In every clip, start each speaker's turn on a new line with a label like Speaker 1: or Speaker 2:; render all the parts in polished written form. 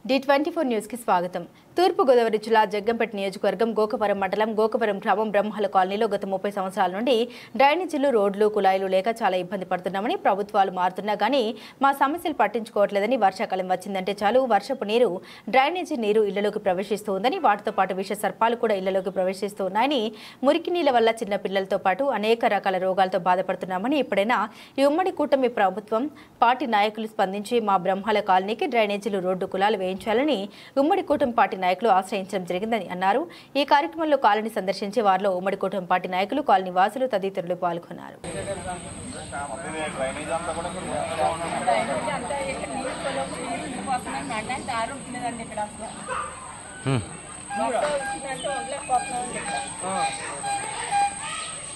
Speaker 1: D24 news కి స్వాగతం. తూర్పు గోదావరి జిల్లా జగ్గంపేట నియోజకవర్గం గోకవరం మండలం గోకవరం గ్రామం బ్రహ్మల కాలనీలో గత 30 సంవత్సరాల నుండి డ్రైనేజీలు, రోడ్లు, కుళాయిలు లేక చాలా ఇబ్బంది పడుతున్నామని ప్రభుత్వాలు మారుతున్నా గానీ మా సమస్యలు పట్టించుకోవట్లేదని, వర్షాకాలం వచ్చిందంటే చాలు వర్షపు నీరు, డ్రైనేజీ నీరు ఇళ్లలోకి ప్రవేశిస్తూ ఉందని, వాటితో పాటు విష సర్పాలు కూడా ఇళ్లలోకి ప్రవేశిస్తూ ఉన్నాయని, మురికి నీళ్ల వల్ల చిన్న పిల్లలతో పాటు అనేక రకాల రోగాలతో బాధపడుతున్నామని ఇప్పుడైనా ఈ ఉమ్మడి కూటమి ప్రభుత్వం పార్టీ నాయకులు స్పందించి మా బ్రహ్మల కాలనీకి డ్రైనేజీలు, రోడ్డు, కుళాయిలు వేయించాలని ఉమ్మడి కూటమి పార్టీ నాయకులు ఆశ్రయించడం జరిగిందని అన్నారు. ఈ కార్యక్రమంలో కాలనీ సందర్శించి వారిలో ఉమ్మడి కూటమి పార్టీ నాయకులు, కాలనీ వాసులు తదితరులు పాల్గొన్నారు.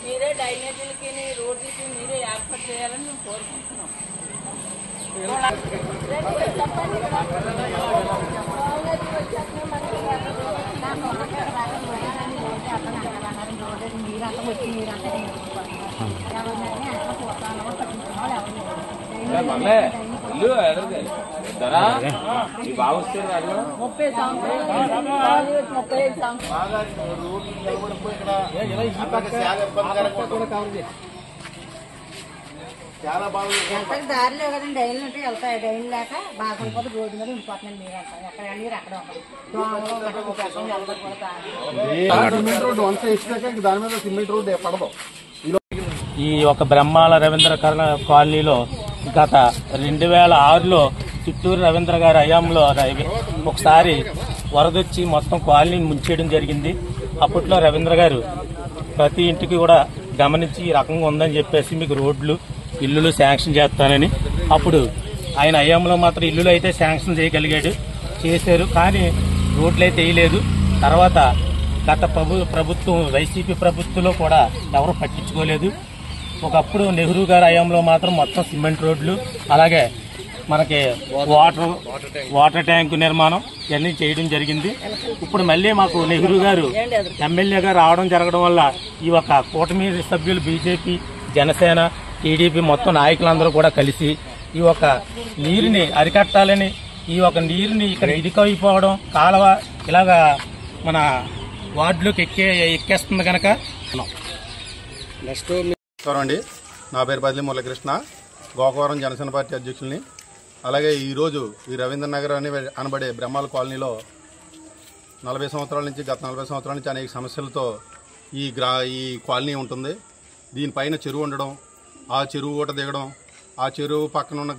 Speaker 2: మీరే డ్రైనేజీలకి, రోడ్లకి మీరే ఏర్పాటు చేయాలని మేము కోరుకుంటున్నాం. దారిలో కదండి డైన్లు ఉంటే వెళ్తాయి. డైన్ లేక బాగుంటుంది, రోడ్డు మీద ఉండిపోతున్నాను. మీరు అంటారు ఎక్కడ నీరు అక్కడ
Speaker 3: ఈ ఒక బ్రహ్మాల రవీంద్ర కాలనీలో గత 2006లో చిత్తూరు రవీంద్ర గారి హయాంలో ఒకసారి వరదొచ్చి మొత్తం కాలనీని ముంచేయడం జరిగింది. అప్పట్లో రవీంద్ర గారు ప్రతి ఇంటికి కూడా గమనించి ఈ రకంగా ఉందని చెప్పేసి మీకు రోడ్లు, ఇల్లులు శాంక్షన్ చేస్తానని, అప్పుడు ఆయన హయాంలో మాత్రం ఇల్లులు అయితే శాంక్షన్ చేశారు, కానీ రోడ్లు అయితే వేయలేదు. తర్వాత గత ప్రభుత్వం వైసీపీ ప్రభుత్వంలో కూడా ఎవరు పట్టించుకోలేదు. ఒకప్పుడు నెహ్రూ గారి హయాంలో మాత్రం మొత్తం సిమెంట్ రోడ్లు, అలాగే మనకి వాటర్ ట్యాంకు నిర్మాణం ఇవన్నీ చేయడం జరిగింది. ఇప్పుడు మళ్ళీ మాకు నెహ్రూ గారు ఎమ్మెల్యేగా రావడం జరగడం వల్ల ఈ ఒక కూటమి సభ్యులు బీజేపీ, జనసేన, టీడీపీ మొత్తం నాయకులందరూ కూడా కలిసి ఈ ఒక నీరుని అరికట్టాలని, ఈ ఒక నీరుని ఇక్కడ ఇదికైపోవడం కాలువ ఇలాగా మన వార్డులోకి ఎక్కేస్తుంది కనుక.
Speaker 4: అండి, నా పేరు బదిలీ మురళీకృష్ణ, గోకవరం జనసేన పార్టీ అధ్యక్షుల్ని. అలాగే ఈరోజు ఈ రవీంద్ర నగర్ అని అనబడే బ్రహ్మాల కాలనీలో 40 సంవత్సరాల నుంచి గత 40 సంవత్సరాల నుంచి అనేక సమస్యలతో ఈ కాలనీ ఉంటుంది. దీనిపైన చెరువు ఉండడం, ఆ చెరువు ఊట దిగడం, ఆ చెరువు పక్కన ఉన్న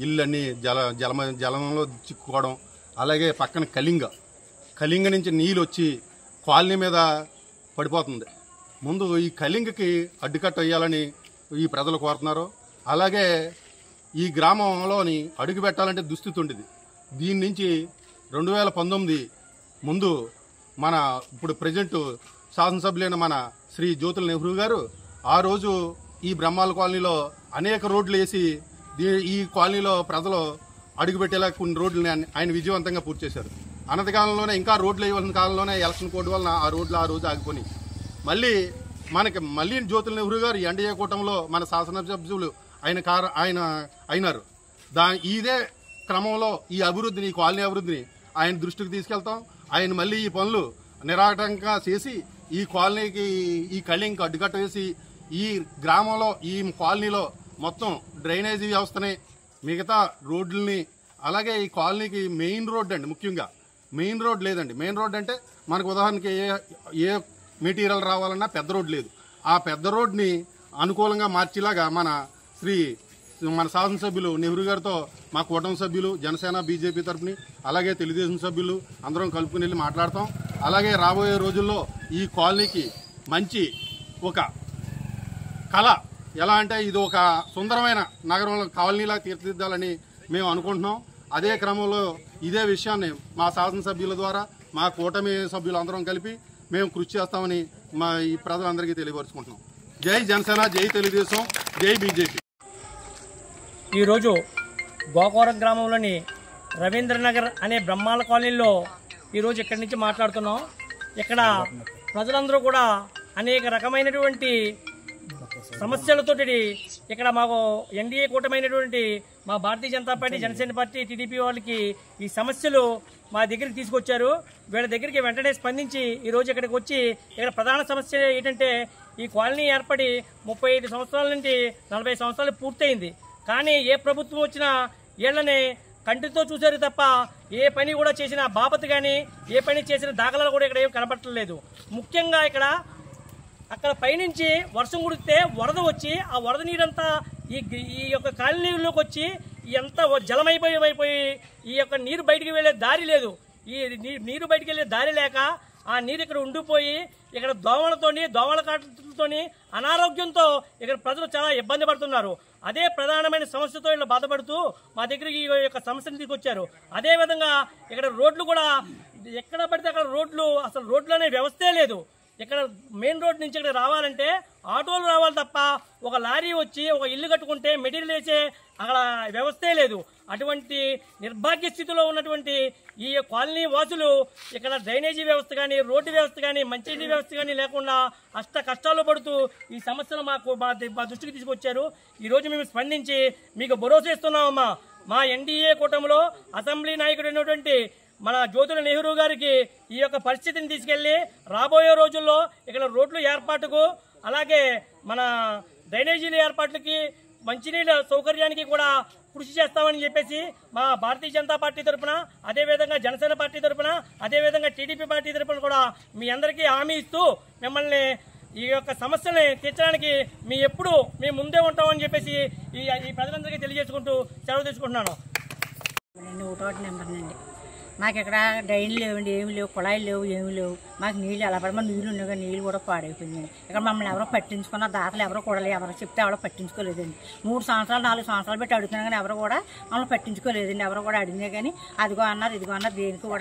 Speaker 4: ఇళ్ళన్నీ జలంలో చిక్కుకోవడం, అలాగే పక్కన కలింగ నుంచి నీళ్ళు వచ్చి కాలనీ మీద పడిపోతుంది. ముందు ఈ కలింగకి అడ్డుకట్ట వేయాలని ఈ ప్రజలు కోరుతున్నారు. అలాగే ఈ గ్రామంలోని అడుగు పెట్టాలంటే దుస్థితి ఉండేది. దీని నుంచి 2019 ముందు మన ఇప్పుడు ప్రజెంట్ శాసనసభ్యులైన మన శ్రీ జ్యోతుల నెహ్రూ గారు ఆ రోజు ఈ బ్రహ్మాల కాలనీలో అనేక రోడ్లు వేసి ఈ కాలనీలో ప్రజలు అడుగుపెట్టేలా కొన్ని రోడ్లని ఆయన విజయవంతంగా పూర్తి చేశారు. అనతికాలంలోనే ఇంకా రోడ్లు వేయవలసిన కాలంలోనే ఎలక్షన్ కోడ్ వలన ఆ రోడ్లు ఆ రోజు ఆగిపోయి మళ్ళీ జ్యోతుల నెహ్రూ గారు ఎన్డీఏ కూటమిలో మన శాసనసభ్యులు ఆయన అయినారు. ఇదే క్రమంలో ఈ అభివృద్ధిని, ఈ కాలనీ అభివృద్ధిని ఆయన దృష్టికి తీసుకెళ్తాం. ఆయన మళ్ళీ ఈ పనులు నిరాటంకంగా చేసి ఈ కాలనీకి ఈ కలింగకి అడ్డుకట్ట వేసి ఈ గ్రామంలో, ఈ కాలనీలో మొత్తం డ్రైనేజీ వ్యవస్థని, మిగతా రోడ్లని, అలాగే ఈ కాలనీకి మెయిన్ రోడ్ అండి, ముఖ్యంగా మెయిన్ రోడ్ లేదండి. మెయిన్ రోడ్ అంటే మనకు ఉదాహరణకి ఏ మెటీరియల్ రావాలన్నా పెద్ద రోడ్ లేదు. ఆ పెద్ద రోడ్ని అనుకూలంగా మార్చేలాగా మన శాసనసభ్యులు నెహ్రూ గారితో మా కూటమి సభ్యులు, జనసేన, బీజేపీ తరఫుని, అలాగే తెలుగుదేశం సభ్యులు అందరం కలుపుకుని వెళ్ళి మాట్లాడతాం. అలాగే రాబోయే రోజుల్లో ఈ కాలనీకి మంచి ఒక కళ, ఎలా అంటే ఇది ఒక సుందరమైన నగరంలో కాలనీలా తీర్చిదిద్దాలని మేము అనుకుంటున్నాం. అదే క్రమంలో ఇదే విషయాన్ని మా శాసనసభ్యుల ద్వారా మా కూటమి సభ్యులు అందరం కలిపి మేము కృషి చేస్తామని ఈ ప్రజలందరికీ తెలియపరుచుకుంటున్నాం. జై జనసేన, జై తెలుగుదేశం, జై బీజేపీ.
Speaker 5: ఈరోజు గోకవరం గ్రామంలోని రవీంద్రనగర్ అనే బ్రహ్మాల కాలనీలో ఈరోజు ఇక్కడి నుంచి మాట్లాడుతున్నాం. ఇక్కడ ప్రజలందరూ కూడా అనేక రకమైనటువంటి సమస్యలతోటి ఇక్కడ మాకు ఎన్డీఏ కూటమైనటువంటి మా Bharatiya Janata Party, Janasena Party, TDP వాళ్ళకి ఈ సమస్యలు మా దగ్గరికి తీసుకొచ్చారు. వీళ్ళ దగ్గరికి వెంటనే స్పందించి ఈరోజు ఇక్కడికి వచ్చి ఇక్కడ ప్రధాన సమస్య ఏంటంటే ఈ కాలనీ ఏర్పడి 35 సంవత్సరాల నుండి 40 సంవత్సరాలు పూర్తయింది. కానీ ఏ ప్రభుత్వం వచ్చినా వీళ్ళని కంటితో చూశారు తప్ప ఏ పని కూడా చేసిన బాపత్ కానీ ఏ పని చేసిన దాఖలాలు కూడా ఇక్కడ ఏం కనపడలేదు. ముఖ్యంగా ఇక్కడ అక్కడ పైనుంచి వర్షం కుడితే వరద వచ్చి ఆ వరద నీరంతా ఈ యొక్క కాలనీలోకి వచ్చి ఎంత జలమైపోయి ఈ యొక్క నీరు బయటికి వెళ్లే దారి లేదు. ఈ నీరు బయటికి వెళ్లే దారి లేక ఆ నీరు ఇక్కడ ఉండిపోయి ఇక్కడ దోమల కాటలతోని అనారోగ్యంతో ఇక్కడ ప్రజలు చాలా ఇబ్బంది పడుతున్నారు. అదే ప్రధానమైన సమస్యతో వీళ్ళు బాధపడుతూ మా దగ్గరికి ఈ యొక్క సమస్యను తీసుకొచ్చారు. అదే విధంగా ఇక్కడ రోడ్లు కూడా ఎక్కడ పడితే అక్కడ రోడ్లు, అసలు రోడ్లు అనే వ్యవస్థే లేదు. ఇక్కడ మెయిన్ రోడ్ నుంచి ఇక్కడ రావాలంటే ఆటోలు రావాలి తప్ప ఒక లారీ వచ్చి ఒక ఇల్లు కట్టుకుంటే మెటీరియల్ వేసే అక్కడ వ్యవస్థే లేదు. అటువంటి నిర్భాగ్య స్థితిలో ఉన్నటువంటి ఈ కాలనీ వాసులు ఇక్కడ డ్రైనేజీ వ్యవస్థ కానీ, రోడ్డు వ్యవస్థ కానీ, మంచినీటి వ్యవస్థ కానీ లేకుండా కష్టాలు పడుతూ ఈ సమస్యను మా దృష్టికి తీసుకొచ్చారు. ఈరోజు మేము స్పందించి మీకు భరోసా ఇస్తున్నామమ్మా. మా ఎన్డీఏ కూటమిలో అసెంబ్లీ నాయకుడు అయినటువంటి మన జ్యోతుల నెహ్రూ గారికి ఈ యొక్క పరిస్థితిని తీసుకెళ్లి రాబోయే రోజుల్లో ఇక్కడ రోడ్లు ఏర్పాటుకు, అలాగే మన డ్రైనేజీల ఏర్పాట్లకి, మంచినీళ్ళ సౌకర్యానికి కూడా కృషి చేస్తామని చెప్పేసి మా భారతీయ జనతా పార్టీ తరఫున, అదేవిధంగా జనసేన పార్టీ తరఫున, అదేవిధంగా టీడీపీ పార్టీ తరఫున కూడా మీ అందరికీ హామీ ఇస్తూ మిమ్మల్ని ఈ యొక్క సమస్యని తీర్చడానికి మేము ముందే ఉంటామని చెప్పేసి ఈ ప్రజలందరికీ తెలియజేసుకుంటూ సెలవు తీసుకుంటున్నాను.
Speaker 2: 1 నెంబర్ నుండి మాకు ఇక్కడ డ్రైన్లు లేవండి, ఏమి లేవు, కుళాయిలు లేవు, ఏమి లేవు. మాకు నీళ్ళు ఎలా పడమో నీళ్ళు ఉన్నాయి కానీ నీళ్ళు కూడా పాడైపోయిందండి. ఇక్కడ మమ్మల్ని ఎవరో పట్టించుకున్న దాతలు ఎవరో కూడా ఎవరో చెప్తే ఎవరో పట్టించుకోలేదండి. 3 సంవత్సరాలు 4 సంవత్సరాలు పెట్టి అడుగుతున్నా కానీ ఎవరు కూడా మమ్మల్ని పట్టించుకోలేదండి. ఎవరో కూడా అడిగినా కానీ అదిగో అన్నారు, ఇదిగో అన్నారు, దేనికి కూడా